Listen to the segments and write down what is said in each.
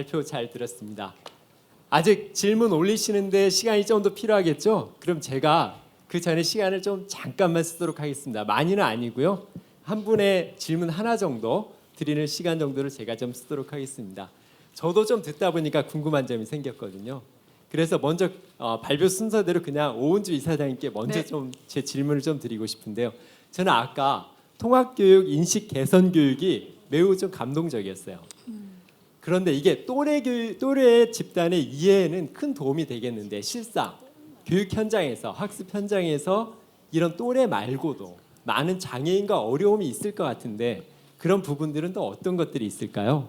발표 잘 들었습니다. 아직 질문 올리시는데 시간이 좀 더 필요하겠죠? 그럼 제가 그 전에 시간을 좀 잠깐만 쓰도록 하겠습니다. 많이는 아니고요. 한 분의 질문 하나 정도 드리는 시간 정도를 제가 좀 쓰도록 하겠습니다. 저도 좀 듣다 보니까 궁금한 점이 생겼거든요. 그래서 먼저 발표 순서대로 그냥 오은주 이사장님께 먼저 네. 좀 제 질문을 좀 드리고 싶은데요. 저는 아까 통합교육 인식 개선 교육이 매우 좀 감동적이었어요. 그런데 이게 또래 집단의 이해에는 큰 도움이 되겠는데 실상 교육 현장에서 학습 현장에서 이런 또래 말고도 많은 장애인과 어려움이 있을 것 같은데 그런 부분들은 또 어떤 것들이 있을까요?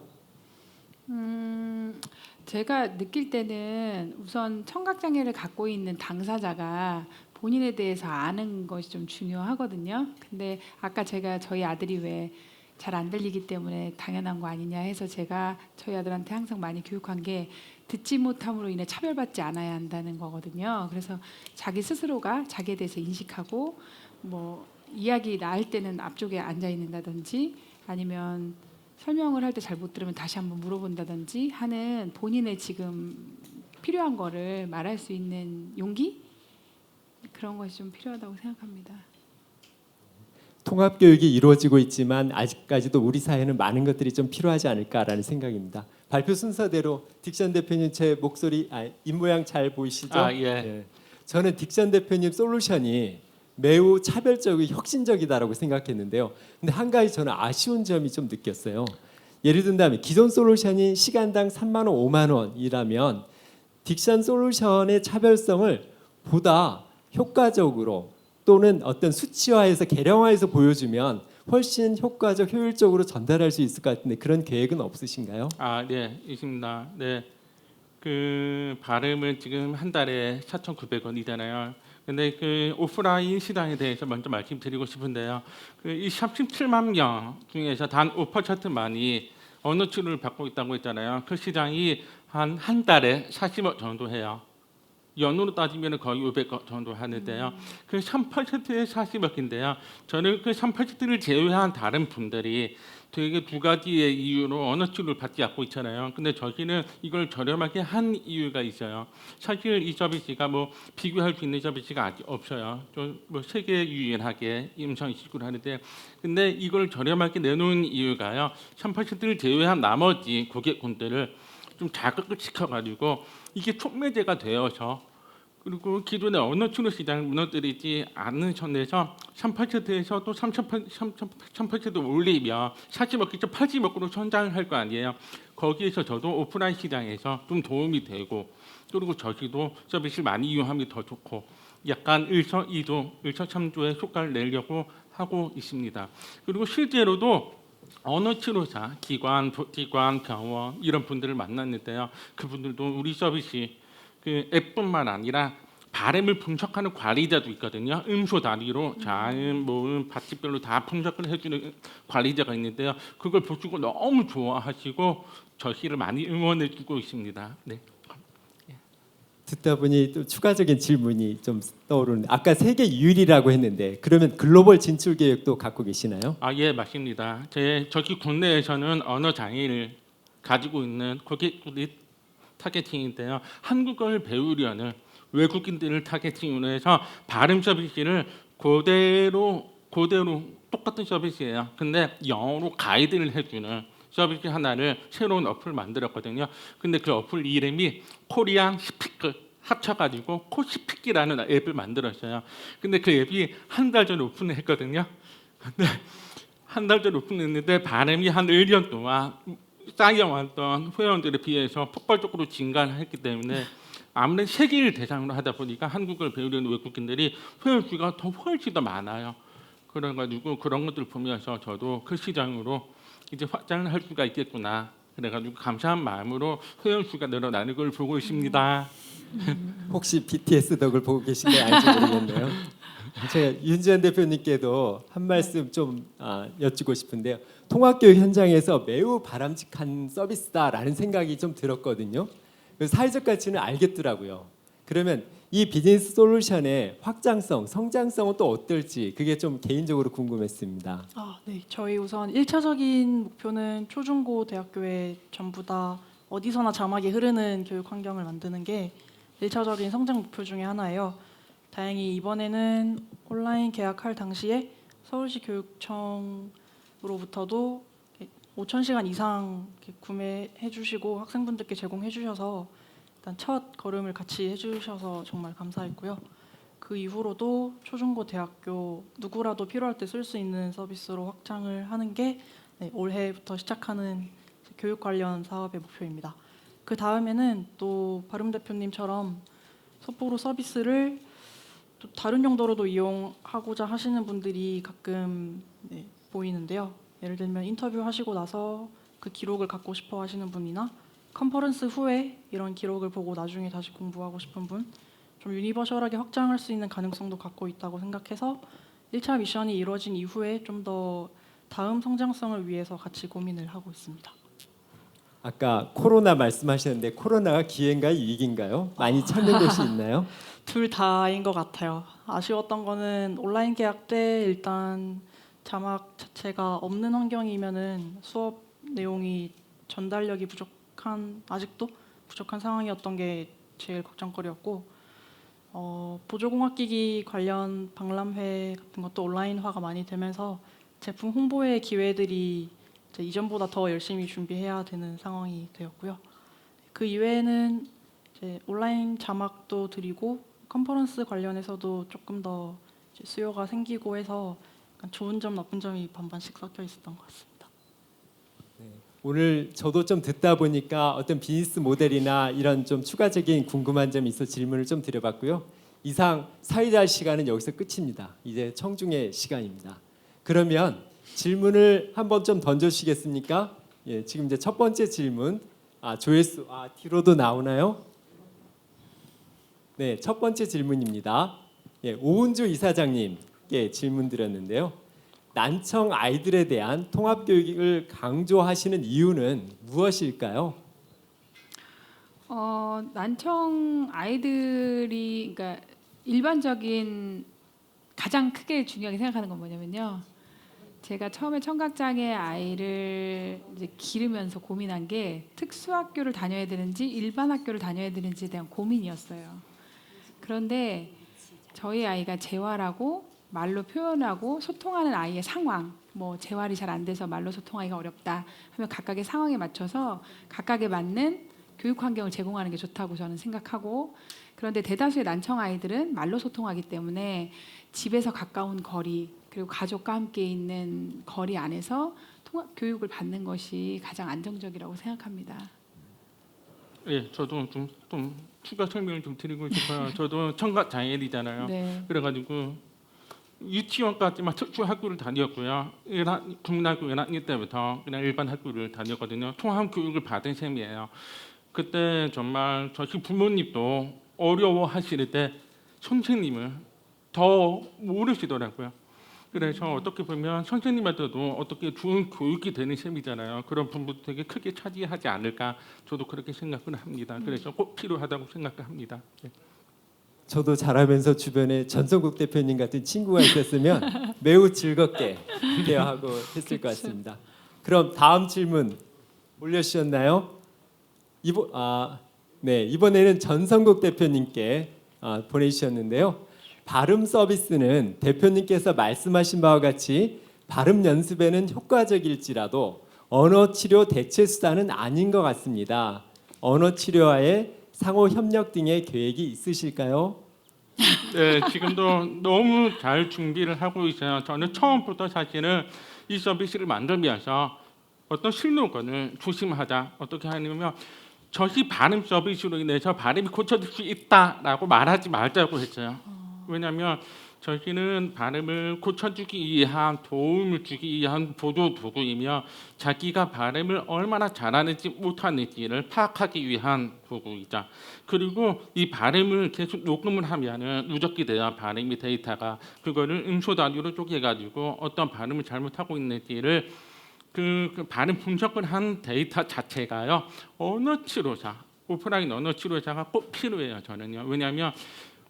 제가 느낄 때는 우선 청각장애를 갖고 있는 당사자가 본인에 대해서 아는 것이 좀 중요하거든요. 근데 아까 제가 저희 아들이 왜 잘 안 들리기 때문에 당연한 거 아니냐 해서 제가 저희 아들한테 항상 많이 교육한 게 듣지 못함으로 인해 차별받지 않아야 한다는 거거든요. 그래서 자기 스스로가 자기에 대해서 인식하고 뭐 이야기 나을 때는 앞쪽에 앉아 있는다든지 아니면 설명을 할 때 잘 못 들으면 다시 한번 물어본다든지 하는 본인의 지금 필요한 거를 말할 수 있는 용기 그런 것이 좀 필요하다고 생각합니다. 통합교육이 이루어지고 있지만 아직까지도 우리 사회는 많은 것들이 좀 필요하지 않을까라는 생각입니다. 발표 순서대로 딕션 대표님 제 목소리 입모양 잘 보이시죠? 예. 저는 딕션 대표님 솔루션이 매우 차별적이고 혁신적이다라고 생각했는데요. 근데 한 가지 저는 아쉬운 점이 좀 느꼈어요. 예를 든다면 기존 솔루션이 시간당 3만 원, 5만 원이라면 딕션 솔루션의 차별성을 보다 효과적으로 또는 어떤 수치화해서 계량화해서 보여주면 훨씬 효과적, 효율적으로 전달할 수 있을 것 같은데 그런 계획은 없으신가요? 네, 있습니다. 네, 그 발음은 지금 한 달에 4,900원이잖아요. 근데 그 오프라인 시장에 대해서 먼저 말씀드리고 싶은데요. 그이 37만 명 중에서 단 5%만이 언어 치료를 받고 있다고 했잖아요. 그 시장이 한 달에 40억 정도 해요. 연으로 따지면 거의 500억 정도 하는데요. 그 3%의 40억인데요. 저는 그 3%를 제외한 다른 분들이 되게 두 가지의 이유로 언어 치료를 받지 않고 있잖아요. 근데 저희는 이걸 저렴하게 한 이유가 있어요. 사실 이 서비스가 뭐 비교할 수 있는 서비스가 아직 없어요. 좀 뭐 세계 유일하게 임상 이식을 하는데, 근데 이걸 저렴하게 내놓은 이유가요. 3%를 제외한 나머지 고객군들을 좀 자극을 시켜가지고 이게 촉매제가 되어서 그리고 기존의 언어 치료 시장을 무너뜨리지 않는 선에서 3%에서 또 3% 올리면 40억에서 80억으로 성장할 거 아니에요. 거기에서 저도 오프라인 시장에서 좀 도움이 되고 그리고 저희도 서비스를 많이 이용하면 더 좋고 약간 일석이조, 일석삼조의 효과를 내려고 하고 있습니다. 그리고 실제로도 언어 치료사, 기관, 병원 이런 분들을 만났는데요. 그분들도 우리 서비스 그 앱뿐만 아니라 발음을 분석하는 관리자도 있거든요. 음소 단위로 자음, 모음, 파트별로 다 분석을 해주는 관리자가 있는데요. 그걸 보시고 너무 좋아하시고 저희를 많이 응원해주고 있습니다. 네. 듣다 보니 또 추가적인 질문이 좀 떠오르는데 아까 세계 유일이라고 했는데 그러면 글로벌 진출 계획도 갖고 계시나요? 예, 맞습니다. 저희 국내에서는 언어 장애를 가지고 있는 고객들이 타겟팅인데요. 한국어를 배우려는 외국인들을 타겟팅으로 해서 발음 서비스를 그대로 똑같은 서비스예요. 근데 영어로 가이드를 해주는 서비스 하나를 새로운 어플을 만들었거든요. 근데 그 어플 이름이 코리안 스피크 합쳐가지고 코스피키라는 앱을 만들었어요. 근데 그 앱이 한 달 전에 오픈을 했거든요. 근데 한 달 전에 오픈했는데 발음이 한 1년 동안 쌓여왔던 회원들에 비해서 폭발적으로 증가를 했기 때문에 아무래도 세계를 대상으로 하다 보니까 한국어를 배우려는 외국인들이 회원 수가 훨씬 더 많아요. 그래가지고 그런 것들 보면서 저도 그 시장으로 이제 확장을 할 수가 있겠구나. 그래가지고 감사한 마음으로 회원 수가 늘어나는 걸 보고 있습니다. 혹시 BTS 덕을 보고 계신 게 아닌지 모르겠네요. 제가 윤지현 대표님께도 한 말씀 좀 여쭙고 싶은데요. 통합교육 현장에서 매우 바람직한 서비스다라는 생각이 좀 들었거든요. 그래서 사회적 가치는 알겠더라고요. 그러면 이 비즈니스 솔루션의 확장성, 성장성은 또 어떨지 그게 좀 개인적으로 궁금했습니다. 네. 저희 우선 1차적인 목표는 초중고 대학교에 전부 다 어디서나 자막이 흐르는 교육 환경을 만드는 게 1차적인 성장 목표 중에 하나예요. 다행히 이번에는 온라인 계약할 당시에 서울시 교육청으로부터도 5,000시간 이상 이렇게 구매해 주시고 학생분들께 제공해 주셔서 일단 첫 걸음을 같이 해주셔서 정말 감사했고요. 그 이후로도 초중고 대학교 누구라도 필요할 때 쓸 수 있는 서비스로 확장을 하는 게 올해부터 시작하는 교육 관련 사업의 목표입니다. 그 다음에는 또 바름 대표님처럼 섭보로 서비스를 또 다른 용도로도 이용하고자 하시는 분들이 가끔 보이는데요. 예를 들면 인터뷰 하시고 나서 그 기록을 갖고 싶어 하시는 분이나 컨퍼런스 후에 이런 기록을 보고 나중에 다시 공부하고 싶은 분, 좀 유니버셜하게 확장할 수 있는 가능성도 갖고 있다고 생각해서 1차 미션이 이루어진 이후에 좀 더 다음 성장성을 위해서 같이 고민을 하고 있습니다. 아까 코로나 말씀하셨는데 코로나가 기회인가요, 위기인가요? 많이 찾는 곳이 있나요? 둘 다인 것 같아요. 아쉬웠던 거는 온라인 계약 때 일단 자막 자체가 없는 환경이면은 수업 내용이 전달력이 아직도 부족한 상황이었던 게 제일 걱정거리였고, 보조공학기기 관련 박람회 같은 것도 온라인화가 많이 되면서 제품 홍보의 기회들이 이제 이전보다 더 열심히 준비해야 되는 상황이 되었고요. 그 이외에는 이제 온라인 자막도 드리고 컨퍼런스 관련해서도 조금 더 이제 수요가 생기고 해서 약간 좋은 점 나쁜 점이 반반씩 섞여 있었던 것 같습니다. 오늘 저도 좀 듣다 보니까 어떤 비즈니스 모델이나 이런 좀 추가적인 궁금한 점이 있어 질문을 좀 드려봤고요. 이상 사회자 시간은 여기서 끝입니다. 이제 청중의 시간입니다. 그러면 질문을 한번 좀 던져주시겠습니까? 예, 지금 이제 첫 번째 질문. 조회수 뒤로도 나오나요? 네, 첫 번째 질문입니다. 예, 오은주 이사장님께 질문 드렸는데요. 난청 아이들에 대한 통합 교육을 강조하시는 이유는 무엇일까요? 난청 아이들이 그러니까 일반적인 가장 크게 중요하게 생각하는 건 뭐냐면요. 제가 처음에 청각장애 아이를 이제 기르면서 고민한 게 특수학교를 다녀야 되는지 일반 학교를 다녀야 되는지에 대한 고민이었어요. 그런데 저희 아이가 재활하고 말로 표현하고 소통하는 아이의 상황, 뭐 재활이 잘 안 돼서 말로 소통하기가 어렵다 하면 각각의 상황에 맞춰서 각각에 맞는 교육 환경을 제공하는 게 좋다고 저는 생각하고, 그런데 대다수의 난청 아이들은 말로 소통하기 때문에 집에서 가까운 거리 그리고 가족과 함께 있는 거리 안에서 통합 교육을 받는 것이 가장 안정적이라고 생각합니다. 예, 저도 좀 추가 설명을 좀 드리고 싶어요. 저도 청각 장애인이잖아요. 네. 그래가지고 유치원까지만 특수 학교를 다녔고요. 국민학교 1학년 때부터 그냥 일반 학교를 다녔거든요. 통합 교육을 받은 셈이에요. 그때 정말 저희 부모님도 어려워하실 때 선생님을 더 모르시더라고요. 그래서 어떻게 보면 선생님한테도 어떻게 좋은 교육이 되는 셈이잖아요. 그런 부분도 되게 크게 차지하지 않을까 저도 그렇게 생각을 합니다. 그래서 꼭 필요하다고 생각을 합니다. 네. 저도 자라면서 주변에 전성국 대표님 같은 친구가 있었으면 매우 즐겁게 대화하고 했을 것 같습니다. 그럼 다음 질문 올려주셨나요? 이번에는 전성국 대표님께 보내주셨는데요. 발음 서비스는 대표님께서 말씀하신 바와 같이 발음 연습에는 효과적일지라도 언어 치료 대체 수단은 아닌 것 같습니다. 언어 치료와의 상호 협력 등의 계획이 있으실까요? 네, 지금도 너무 잘 준비를 하고 있어요. 저는 처음부터 사실은 이 서비스를 만들면서 어떤 슬로건을 조심하자. 어떻게 하냐면 저희 발음 서비스로 인해서 발음이 고쳐질 수 있다라고 말하지 말자고 했어요. 왜냐하면 저희는 발음을 고쳐주기 위한 도움을 주기 위한 보조 도구이며 자기가 발음을 얼마나 잘하는지 못하는지를 파악하기 위한 도구이자, 그리고 이 발음을 계속 녹음을 하면은 누적이 돼야 발음이 데이터가 그거를 음소 단위로 쪼개가지고 어떤 발음을 잘못하고 있는지를 그 발음 분석을 한 데이터 자체가요, 언어 치료사, 오프라인 언어 치료사가 꼭 필요해요. 저는요. 왜냐하면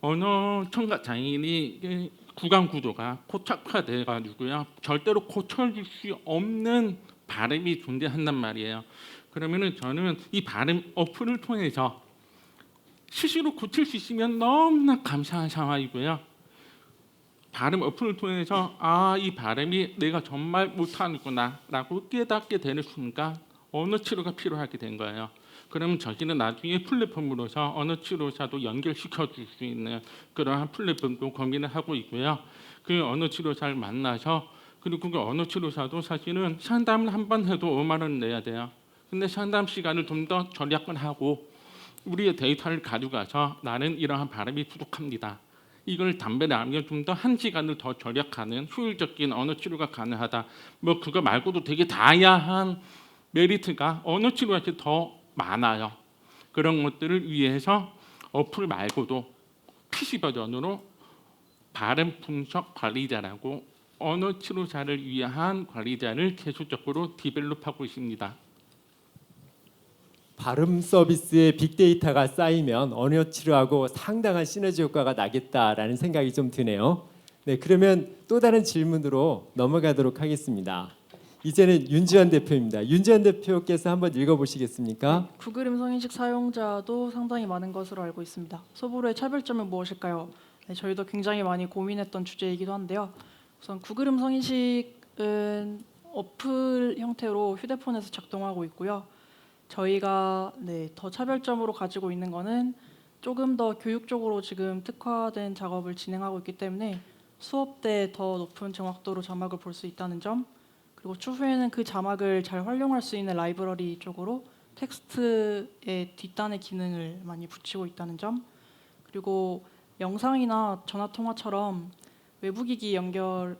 언어 청각 장애인이 구강 구조가 고착화돼 가지고요, 절대로 고쳐질 수 없는 발음이 존재한단 말이에요. 그러면은 저는 이 발음 어플을 통해서 스스로 고칠 수 있으면 너무나 감사한 상황이고요. 발음 어플을 통해서 이 발음이 내가 정말 못하는구나라고 깨닫게 되는 순간 언어 치료가 필요하게 된 거예요. 그러면 저희는 나중에 플랫폼으로서 언어 치료사도 연결시켜 줄 수 있는 그러한 플랫폼도 고민을 하고 있고요. 그 언어 치료사를 만나서 그리고 그 언어 치료사도 사실은 상담을 한 번 해도 5만 원 내야 돼요. 근데 상담 시간을 좀 더 절약을 하고 우리의 데이터를 가져가서 나는 이러한 발음이 부족합니다. 이걸 담배를 하면 좀 더 1시간을 더 절약하는 효율적인 언어 치료가 가능하다. 뭐 그거 말고도 되게 다양한 메리트가 언어 치료에서 더 많아요. 그런 것들을 위해서 어플 말고도 PC 버전으로 발음 분석 관리자라고 언어 치료사를 위한 관리자를 계속적으로 디벨롭하고 있습니다. 발음 서비스에 빅데이터가 쌓이면 언어 치료하고 상당한 시너지 효과가 나겠다라는 생각이 좀 드네요. 네, 그러면 또 다른 질문으로 넘어가도록 하겠습니다. 이제는 윤지원 대표입니다. 윤지원 대표께서 한번 읽어보시겠습니까? 구글 음성인식 사용자도 상당히 많은 것으로 알고 있습니다. 소보로의 차별점은 무엇일까요? 네, 저희도 굉장히 많이 고민했던 주제이기도 한데요. 우선 구글 음성인식은 어플 형태로 휴대폰에서 작동하고 있고요. 저희가 더 차별점으로 가지고 있는 거는 조금 더 교육적으로 지금 특화된 작업을 진행하고 있기 때문에 수업 때 더 높은 정확도로 자막을 볼 수 있다는 점, 그리고 추후에는 그 자막을 잘 활용할 수 있는 라이브러리 쪽으로 텍스트의 뒷단의 기능을 많이 붙이고 있다는 점, 그리고 영상이나 전화 통화처럼 외부 기기 연결을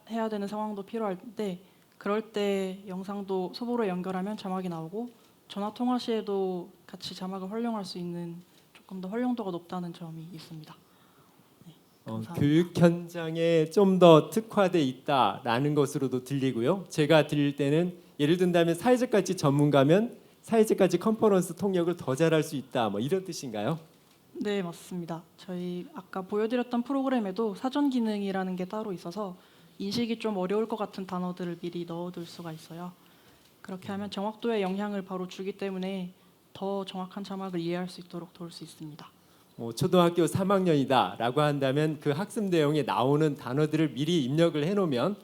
해야 되는 상황도 필요할 때 그럴 때 영상도 소보로 연결하면 자막이 나오고 전화 통화 시에도 같이 자막을 활용할 수 있는 조금 더 활용도가 높다는 점이 있습니다. 네, 감사합니다. 교육 현장에 좀 더 특화돼 있다라는 것으로도 들리고요. 제가 들릴 때는 예를 든다면 사회적 가치 전문가면 사회적 가치 컨퍼런스 통역을 더 잘할 수 있다. 뭐 이런 뜻인가요? 네, 맞습니다. 저희 아까 보여드렸던 프로그램에도 사전 기능이라는 게 따로 있어서 인식이 좀 어려울 것 같은 단어들을 미리 넣어둘 수가 있어요. 그렇게 하면 정확도에 영향을 바로 주기 때문에 더 정확한 자막을 이해할 수 있도록 도울 수 있습니다. 초등학교 3학년이다라고 한다면 그 학습 내용에 나오는 단어들을 미리 입력을 해놓으면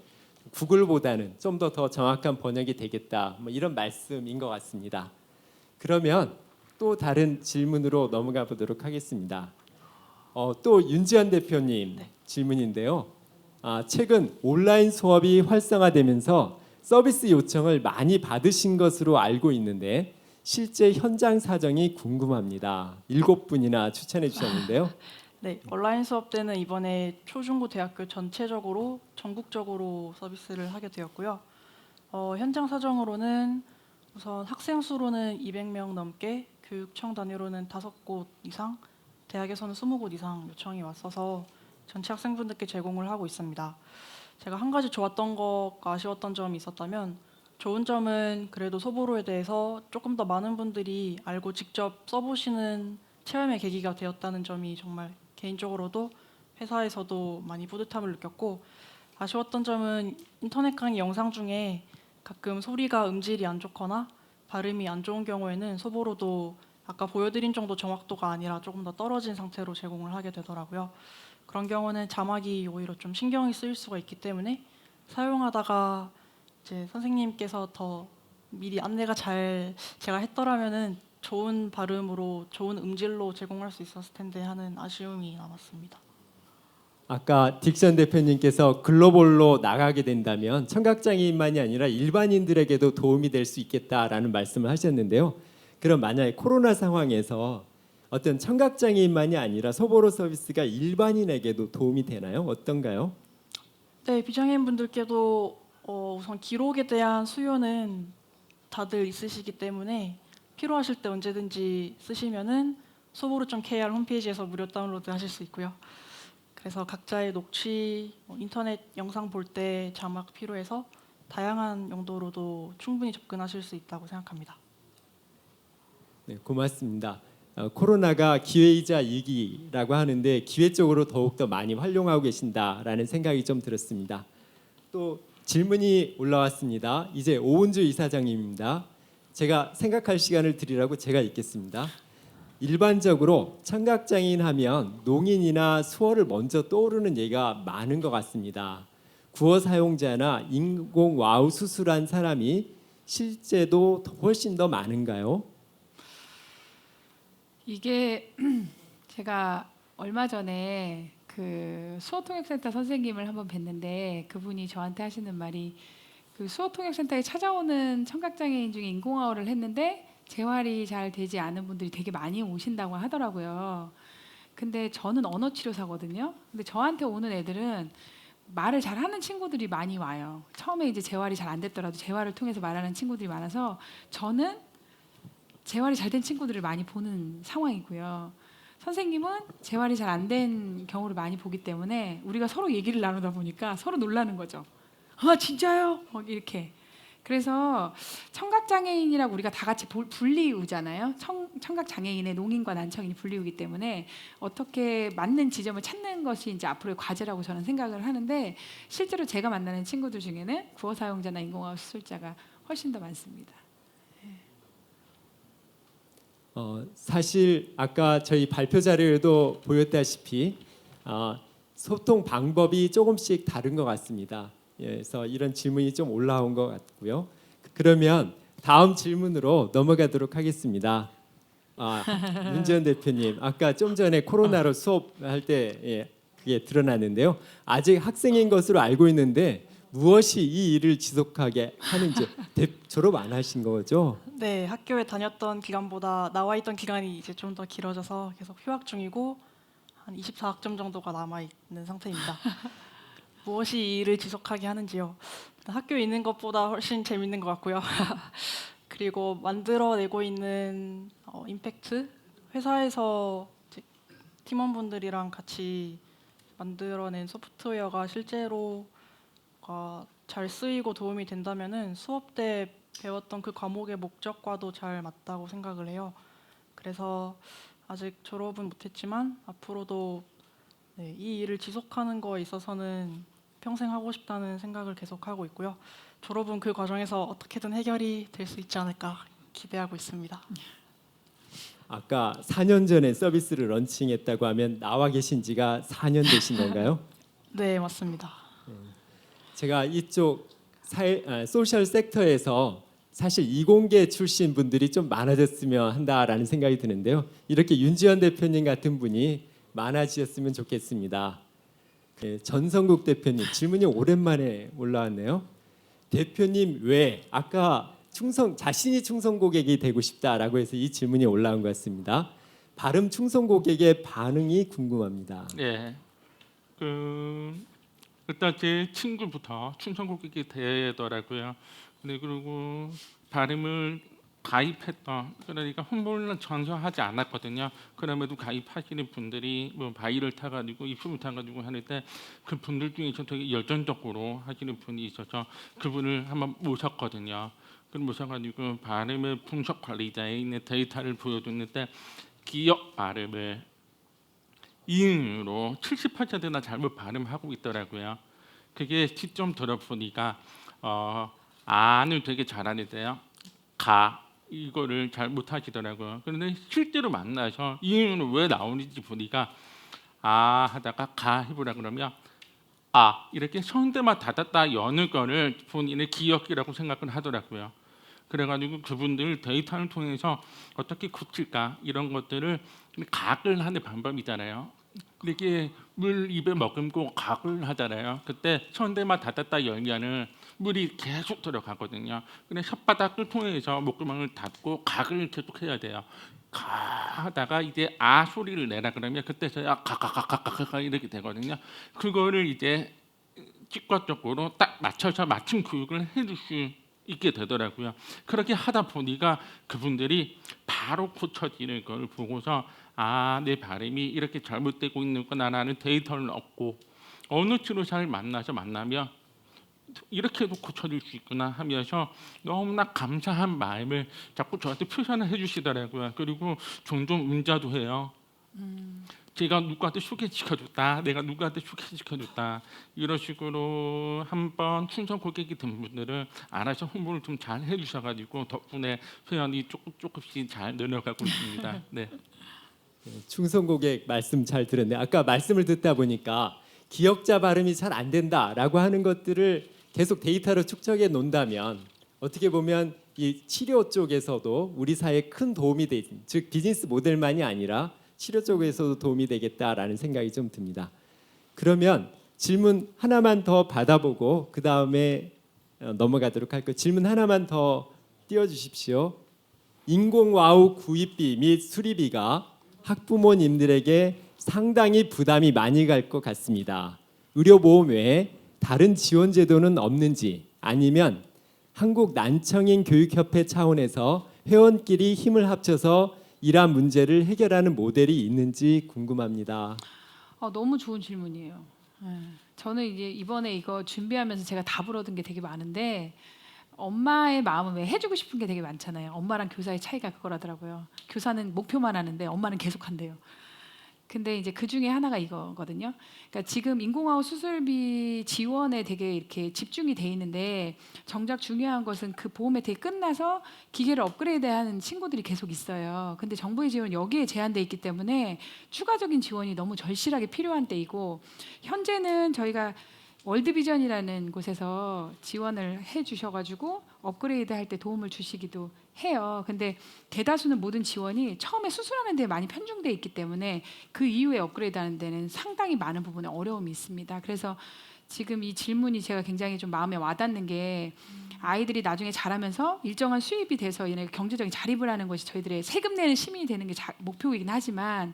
구글보다는 좀 더 정확한 번역이 되겠다. 뭐 이런 말씀인 것 같습니다. 그러면 또 다른 질문으로 넘어가 보도록 하겠습니다. 또 윤지한 대표님 질문인데요. 최근 온라인 수업이 활성화되면서 서비스 요청을 많이 받으신 것으로 알고 있는데 실제 현장 사정이 궁금합니다. 7분이나 추천해 주셨는데요. 네, 온라인 수업 때는 이번에 초중고 대학교 전체적으로 전국적으로 서비스를 하게 되었고요. 현장 사정으로는 우선 학생 수로는 200명 넘게, 교육청 단위로는 5곳 이상, 대학에서는 20곳 이상 요청이 왔어서 전체 학생분들께 제공을 하고 있습니다. 제가 한 가지 좋았던 것과 아쉬웠던 점이 있었다면, 좋은 점은 그래도 소보로에 대해서 조금 더 많은 분들이 알고 직접 써보시는 체험의 계기가 되었다는 점이 정말 개인적으로도 회사에서도 많이 뿌듯함을 느꼈고, 아쉬웠던 점은 인터넷 강의 영상 중에 가끔 소리가 음질이 안 좋거나 발음이 안 좋은 경우에는 소보로도 아까 보여드린 정도 정확도가 아니라 조금 더 떨어진 상태로 제공을 하게 되더라고요. 그런 경우는 자막이 오히려 좀 신경이 쓰일 수가 있기 때문에 사용하다가 이제 선생님께서 더 미리 안내가 잘 제가 했더라면은 좋은 발음으로 좋은 음질로 제공할 수 있었을 텐데 하는 아쉬움이 남았습니다. 아까 딕션 대표님께서 글로벌로 나가게 된다면 청각장애인만이 아니라 일반인들에게도 도움이 될 수 있겠다라는 말씀을 하셨는데요. 그럼 만약에 코로나 상황에서 어떤 청각장애인만이 아니라 소보로 서비스가 일반인에게도 도움이 되나요? 어떤가요? 네, 비장애인 분들께도 우선 기록에 대한 수요는 다들 있으시기 때문에 필요하실 때 언제든지 쓰시면은 소보로.kr 홈페이지에서 무료 다운로드 하실 수 있고요. 그래서 각자의 녹취, 인터넷 영상 볼 때 자막 필요해서 다양한 용도로도 충분히 접근하실 수 있다고 생각합니다. 네, 고맙습니다. 코로나가 기회이자 위기라고 하는데 기회 쪽으로 더욱더 많이 활용하고 계신다라는 생각이 좀 들었습니다. 또 질문이 올라왔습니다. 이제 오은주 이사장님입니다. 제가 생각할 시간을 드리라고 제가 읽겠습니다. 일반적으로 청각장애인 하면 농인이나 수어를 먼저 떠오르는 예가 많은 것 같습니다. 구어 사용자나 인공 와우 수술한 사람이 실제도 훨씬 더 많은가요? 이게 제가 얼마 전에 그 수어통역센터 선생님을 한번 뵀는데 그분이 저한테 하시는 말이 그 수어통역센터에 찾아오는 청각장애인 중에 인공화호를 했는데 재활이 잘 되지 않은 분들이 되게 많이 오신다고 하더라고요. 근데 저는 언어치료사거든요. 근데 저한테 오는 애들은 말을 잘하는 친구들이 많이 와요. 처음에 이제 재활이 잘 안 됐더라도 재활을 통해서 말하는 친구들이 많아서 저는 재활이 잘 된 친구들을 많이 보는 상황이고요. 선생님은 재활이 잘 안 된 경우를 많이 보기 때문에 우리가 서로 얘기를 나누다 보니까 서로 놀라는 거죠. 아 진짜요? 이렇게. 그래서 청각장애인이라고 우리가 다 같이 분리우잖아요. 청각장애인의 농인과 난청인이 분리우기 때문에 어떻게 맞는 지점을 찾는 것이 이제 앞으로의 과제라고 저는 생각을 하는데 실제로 제가 만나는 친구들 중에는 구어 사용자나 인공화호 수술자가 훨씬 더 많습니다. 사실 아까 저희 발표 자료에도 보였다시피 소통 방법이 조금씩 다른 것 같습니다. 그래서 이런 질문이 좀 올라온 것 같고요. 그러면 다음 질문으로 넘어가도록 하겠습니다. 윤지원 대표님, 아까 좀 전에 코로나로 수업할 때 그게 드러났는데요. 아직 학생인 것으로 알고 있는데 무엇이 이 일을 지속하게 하는지 졸업 안 하신 거죠? 네, 학교에 다녔던 기간보다 나와 있던 기간이 이제 좀 더 길어져서 계속 휴학 중이고 한 24학점 정도가 남아 있는 상태입니다. 무엇이 이 일을 지속하게 하는지요? 학교에 있는 것보다 훨씬 재밌는 것 같고요. 그리고 만들어내고 있는 임팩트, 회사에서 이제 팀원분들이랑 같이 만들어낸 소프트웨어가 실제로 잘 쓰이고 도움이 된다면은 수업 때 배웠던 그 과목의 목적과도 잘 맞다고 생각을 해요. 그래서 아직 졸업은 못했지만 앞으로도 이 일을 지속하는 거에 있어서는 평생 하고 싶다는 생각을 계속 하고 있고요. 졸업은 그 과정에서 어떻게든 해결이 될 수 있지 않을까 기대하고 있습니다. 아까 4년 전에 서비스를 런칭했다고 하면 나와 계신 지가 4년 되신 건가요? 네, 맞습니다. 제가 이쪽 소셜 섹터에서 사실 이공계 출신 분들이 좀 많아졌으면 한다라는 생각이 드는데요. 이렇게 윤지원 대표님 같은 분이 많아지셨으면 좋겠습니다. 전성국 대표님 질문이 오랜만에 올라왔네요. 대표님 왜 아까 자신이 충성 고객이 되고 싶다라고 해서 이 질문이 올라온 것 같습니다. 발음 충성 고객의 반응이 궁금합니다. 네. 일단 제 친구부터 충성고객이 되더라고요. 근데 그리고 발음을 가입했던 그러니까 홍보를 전혀 하지 않았거든요. 그럼에도 가입하시는 분들이 뭐 바이를 타가지고 입소문 타가지고 하는데 그 분들 중에서 되게 열정적으로 하시는 분이 있어서 그분을 한번 모셨거든요. 그걸 모셔가지고 발음의 분석 관리자에 있는 데이터를 보여줬는데 기역 발음을 이응으로 70%나 잘못 발음하고 있더라고요. 그게 시점 들어보니까 안을 되게 잘하는데요. 가 이거를 잘 못하시더라고요. 그런데 실제로 만나서 이응은 왜 나오는지 보니까 아 하다가 가 해보라 그러면 아 이렇게 성대만 닫았다 여는 거를 본인의 기억이라고 생각을 하더라고요. 그래가지고 그분들 데이터를 통해서 어떻게 고칠까 이런 것들을 각을 하는 방법이잖아요. 이렇게 물 입에 머금고 각을 하잖아요. 그때 성대만 닫았다 열면은 물이 계속 들어가거든요. 근데 혓바닥을 통해서 목구멍을 닫고 각을 계속 해야 돼요. 가 하다가 이제 아 소리를 내라 그러면 그때서야 가가가가가가 이렇게 되거든요. 그거를 이제 직관적으로 딱 맞춰서 맞춤 교육을 해줄 수 있게 되더라고요. 그렇게 하다 보니까 그분들이 바로 고쳐지는 걸 보고서 아, 내 발음이 이렇게 잘못되고 있는구나라는 데이터를 얻고 어느 치료사를 만나면 이렇게도 고쳐줄 수 있구나 하면서 너무나 감사한 마음을 자꾸 저한테 표현을 해주시더라고요. 그리고 종종 문자도 해요. 제가 누구한테 소개시켜줬다, 내가 누구한테 소개시켜줬다 이런 식으로 한번 충성 고객이 된 분들은 알아서 홍보를 좀 잘 해주셔가지고 덕분에 회원이 조금씩 잘 늘어가고 있습니다. 네. 충성 고객 말씀 잘 들었네. 아까 말씀을 듣다 보니까 기억자 발음이 잘 안 된다라고 하는 것들을 계속 데이터로 축적해 놓는다면 어떻게 보면 이 치료 쪽에서도 우리 사회에 큰 도움이 되지, 즉 비즈니스 모델만이 아니라 치료 쪽에서도 도움이 되겠다라는 생각이 좀 듭니다. 그러면 질문 하나만 더 받아보고 그 다음에 넘어가도록 할게요. 질문 하나만 더 띄워주십시오. 인공와우 구입비 및 수리비가 학부모님들에게 상당히 부담이 많이 갈 것 같습니다. 의료보험 외에 다른 지원 제도는 없는지 아니면 한국 난청인 교육협회 차원에서 회원끼리 힘을 합쳐서 이러한 문제를 해결하는 모델이 있는지 궁금합니다. 너무 좋은 질문이에요. 저는 이제 이번에 이거 준비하면서 제가 답을 얻은 게 되게 많은데 엄마의 마음은 왜 해주고 싶은 게 되게 많잖아요. 엄마랑 교사의 차이가 그거라더라고요. 교사는 목표만 하는데 엄마는 계속 한대요. 근데 이제 그 중에 하나가 이거거든요. 그러니까 지금 인공아웃 수술비 지원에 되게 이렇게 집중이 돼 있는데 정작 중요한 것은 그 보험 혜택이 끝나서 기계를 업그레이드하는 친구들이 계속 있어요. 근데 정부의 지원은 여기에 제한돼 있기 때문에 추가적인 지원이 너무 절실하게 필요한 때이고 현재는 저희가 월드비전이라는 곳에서 지원을 해주셔가지고 업그레이드 할 때 도움을 주시기도 해요. 근데 대다수는 모든 지원이 처음에 수술하는 데 많이 편중돼 있기 때문에 그 이후에 업그레이드하는 데는 상당히 많은 부분에 어려움이 있습니다. 그래서 지금 이 질문이 제가 굉장히 좀 마음에 와닿는 게 아이들이 나중에 자라면서 일정한 수입이 돼서 얘네 경제적인 자립을 하는 것이 저희들의 세금 내는 시민이 되는 게 목표이긴 하지만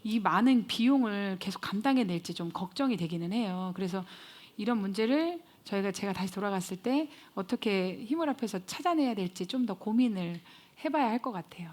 이 많은 비용을 계속 감당해낼지 좀 걱정이 되기는 해요. 그래서 이런 문제를 제가 다시 돌아갔을 때 어떻게 힘을 합해서 찾아내야 될지 좀 더 고민을 해봐야 할 것 같아요.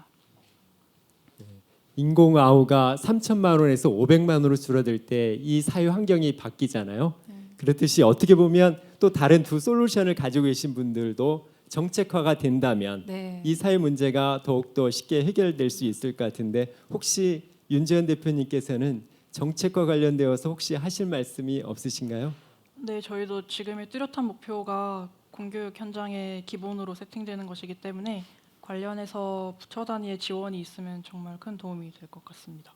인공아우가 3천만 원에서 500만 원으로 줄어들 때 이 사회 환경이 바뀌잖아요. 그렇듯이 어떻게 보면 또 다른 두 솔루션을 가지고 계신 분들도 정책화가 된다면 네. 이 사회 문제가 더욱더 쉽게 해결될 수 있을 것 같은데 혹시 윤재현 대표님께서는 정책과 관련되어서 혹시 하실 말씀이 없으신가요? 네, 저희도 지금의 뚜렷한 목표가 공교육 현장의 기본으로 세팅되는 것이기 때문에 관련해서 부처 단위의 지원이 있으면 정말 큰 도움이 될 것 같습니다.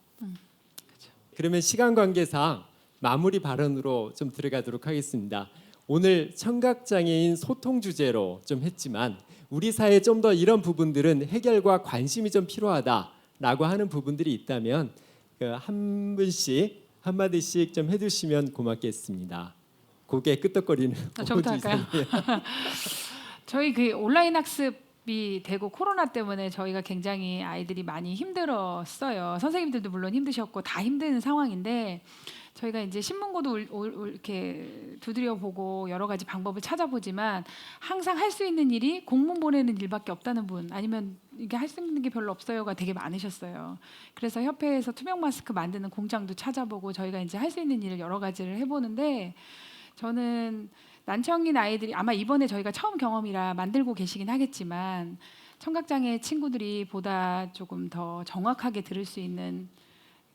그러면 시간 관계상 마무리 발언으로 좀 들어가도록 하겠습니다. 오늘 청각장애인 소통 주제로 좀 했지만 우리 사회에 좀 더 이런 부분들은 해결과 관심이 좀 필요하다라고 하는 부분들이 있다면 한 분씩 한마디씩 좀 해주시면 고맙겠습니다. 고개 끄덕거리는 저부터 오주 할까요? 이사님. 저희 그 온라인 학습이 되고 코로나 때문에 저희가 굉장히 아이들이 많이 힘들었어요. 선생님들도 물론 힘드셨고 다 힘든 상황인데 저희가 이제 신문고도 이렇게 두드려 보고 여러 가지 방법을 찾아보지만 항상 할 수 있는 일이 공문 보내는 일밖에 없다는 분 아니면 이게 할 수 있는 게 별로 없어요가 되게 많으셨어요. 그래서 협회에서 투명 마스크 만드는 공장도 찾아보고 저희가 이제 할 수 있는 일을 여러 가지를 해보는데 저는 난청인 아이들이 아마 이번에 저희가 처음 경험이라 만들고 계시긴 하겠지만 청각장애 친구들이 보다 조금 더 정확하게 들을 수 있는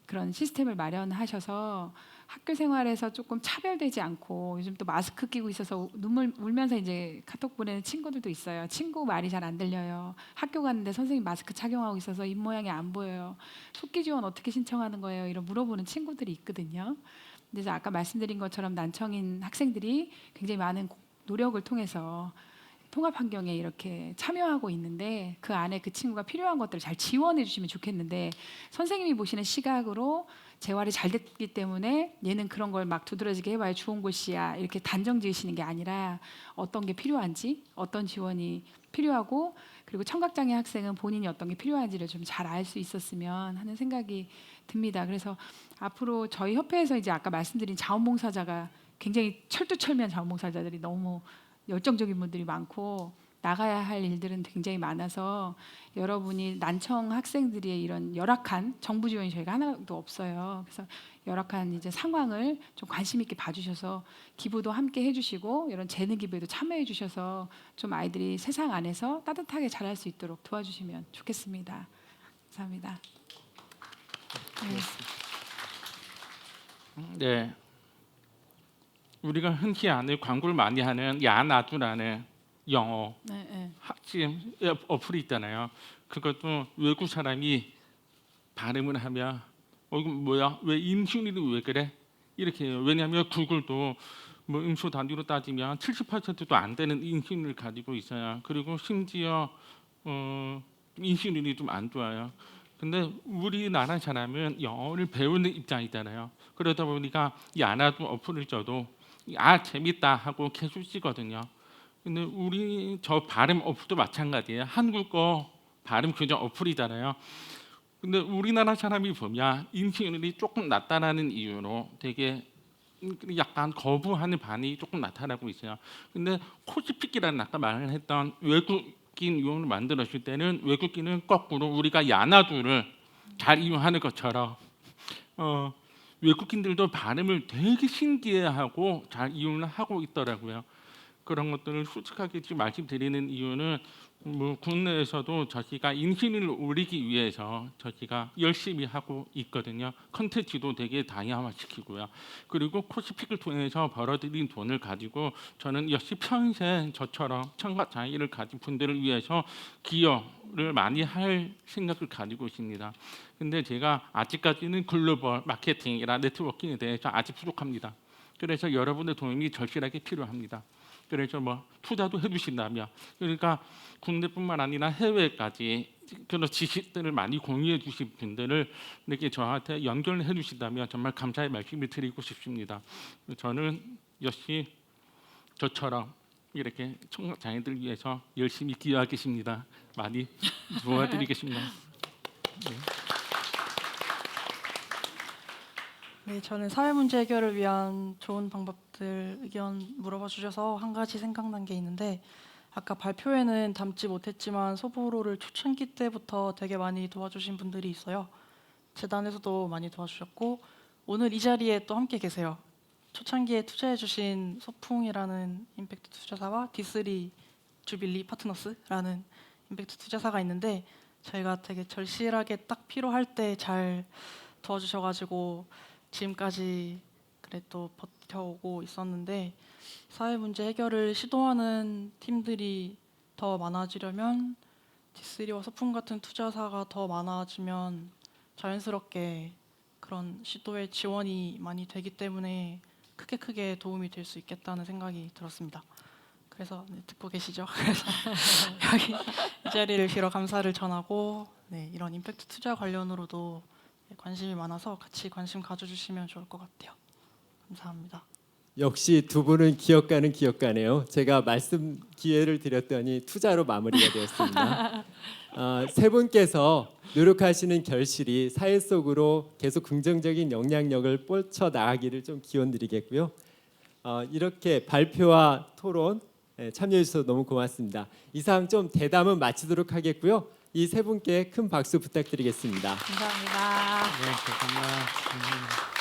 그런 시스템을 마련하셔서 학교 생활에서 조금 차별되지 않고 요즘 또 마스크 끼고 있어서 눈물 울면서 이제 카톡 보내는 친구들도 있어요. 친구 말이 잘 안 들려요. 학교 갔는데 선생님 마스크 착용하고 있어서 입 모양이 안 보여요. 속기 지원 어떻게 신청하는 거예요? 이런 물어보는 친구들이 있거든요. 그래서 아까 말씀드린 것처럼 난청인 학생들이 굉장히 많은 노력을 통해서 통합 환경에 이렇게 참여하고 있는데 그 안에 그 친구가 필요한 것들을 잘 지원해 주시면 좋겠는데 선생님이 보시는 시각으로 재활이 잘 됐기 때문에 얘는 그런 걸 막 두드러지게 해봐야 좋은 곳이야 이렇게 단정 지으시는 게 아니라 어떤 게 필요한지 어떤 지원이 필요하고 그리고 청각장애 학생은 본인이 어떤 게 필요한지를 좀 잘 알 수 있었으면 하는 생각이 듭니다. 그래서 앞으로 저희 협회에서 이제 아까 말씀드린 자원봉사자가 굉장히 철두철미한 자원봉사자들이 너무 열정적인 분들이 많고 나가야 할 일들은 굉장히 많아서 여러분이 난청 학생들의 이런 열악한 정부 지원이 저희가 하나도 없어요. 그래서 열악한 이제 상황을 좀 관심 있게 봐주셔서 기부도 함께 해주시고 이런 재능 기부에도 참여해주셔서 좀 아이들이 세상 안에서 따뜻하게 자랄 수 있도록 도와주시면 좋겠습니다. 감사합니다. 네. 네, 우리가 흔히 아는 광고를 많이 하는 야나두라는 영어 네, 네. 학습 어플이 있잖아요. 그것도 외국 사람이 발음을 하면 이거 뭐야? 왜 임신율이 왜 그래? 이렇게 해요. 왜냐하면 구글도 뭐 음수 단위로 따지면 70%도 안 되는 임신율을 가지고 있어요. 그리고 심지어 임신율이 좀 안 좋아요. 근데 우리나라 사람은 영어를 배우는 입장이잖아요. 그러다 보니까 야나두 어플을 써도 재밌다 하고 계속 쓰거든요. 근데 우리 저 발음 어플도 마찬가지예요. 한국어 발음 교정 어플이잖아요. 근데 우리나라 사람이 보면 임신율이 조금 낮다라는 이유로 되게 약간 거부하는 반응이 조금 나타나고 있어요. 근데 코스피키라는 아까 말을 했던 외국인 유형을 만들었을 때는 외국인은 거꾸로 우리가 야나두를 잘 이용하는 것처럼 외국인들도 발음을 되게 신기해하고 잘 이용을 하고 있더라고요. 그런 것들을 솔직하게 지금 말씀드리는 이유는 뭐 국내에서도 저희가 인신을 올리기 위해서 저희가 열심히 하고 있거든요. 컨텐츠도 되게 다양화시키고요. 그리고 코스픽을 통해서 벌어들인 돈을 가지고 저는 역시 평생 저처럼 청각 장애를 가진 분들을 위해서 기여를 많이 할 생각을 가지고 있습니다. 근데 제가 아직까지는 글로벌 마케팅이나 네트워킹에 대해서 아직 부족합니다. 그래서 여러분의 도움이 절실하게 필요합니다. 그래서 뭐 투자도 해주신다면, 그러니까 국내뿐만 아니라 해외까지 그런 지식들을 많이 공유해 주신 분들을 이렇게 저한테 연결해 주신다면 정말 감사의 말씀을 드리고 싶습니다. 저는 역시 저처럼 이렇게 청각 장애인들을 위해서 열심히 기여하겠습니다. 많이 도와드리겠습니다. 네. 네, 저는 사회 문제 해결을 위한 좋은 방법들 의견 물어봐 주셔서 한 가지 생각난 게 있는데, 아까 발표에는 담지 못했지만 소보로를 초창기 때부터 되게 많이 도와주신 분들이 있어요. 재단에서도 많이 도와주셨고 오늘 이 자리에 또 함께 계세요. 초창기에 투자해 주신 소풍이라는 임팩트 투자사와 D3 주빌리 파트너스라는 임팩트 투자사가 있는데, 저희가 되게 절실하게 딱 필요할 때 잘 도와주셔가지고 지금까지 그래 또 버텨오고 있었는데, 사회 문제 해결을 시도하는 팀들이 더 많아지려면 D3와 소풍 같은 투자사가 더 많아지면 자연스럽게 그런 시도에 지원이 많이 되기 때문에 크게 도움이 될 수 있겠다는 생각이 들었습니다. 그래서 네, 듣고 계시죠? 그래서 여기 이 자리를 빌어 감사를 전하고, 네, 이런 임팩트 투자 관련으로도 관심이 많아서 같이 관심 가져주시면 좋을 것 같아요. 감사합니다. 역시 두 분은 기업가는 기업가네요. 제가 말씀 기회를 드렸더니 투자로 마무리가 되었습니다. 세 분께서 노력하시는 결실이 사회 속으로 계속 긍정적인 영향력을 뻗쳐 나가기를 좀 기원드리겠고요. 이렇게 발표와 토론 참여해 주셔서 너무 고맙습니다. 이상 좀 대담은 마치도록 하겠고요. 이 세 분께 큰 박수 부탁드리겠습니다. 감사합니다. 네, 감사합니다.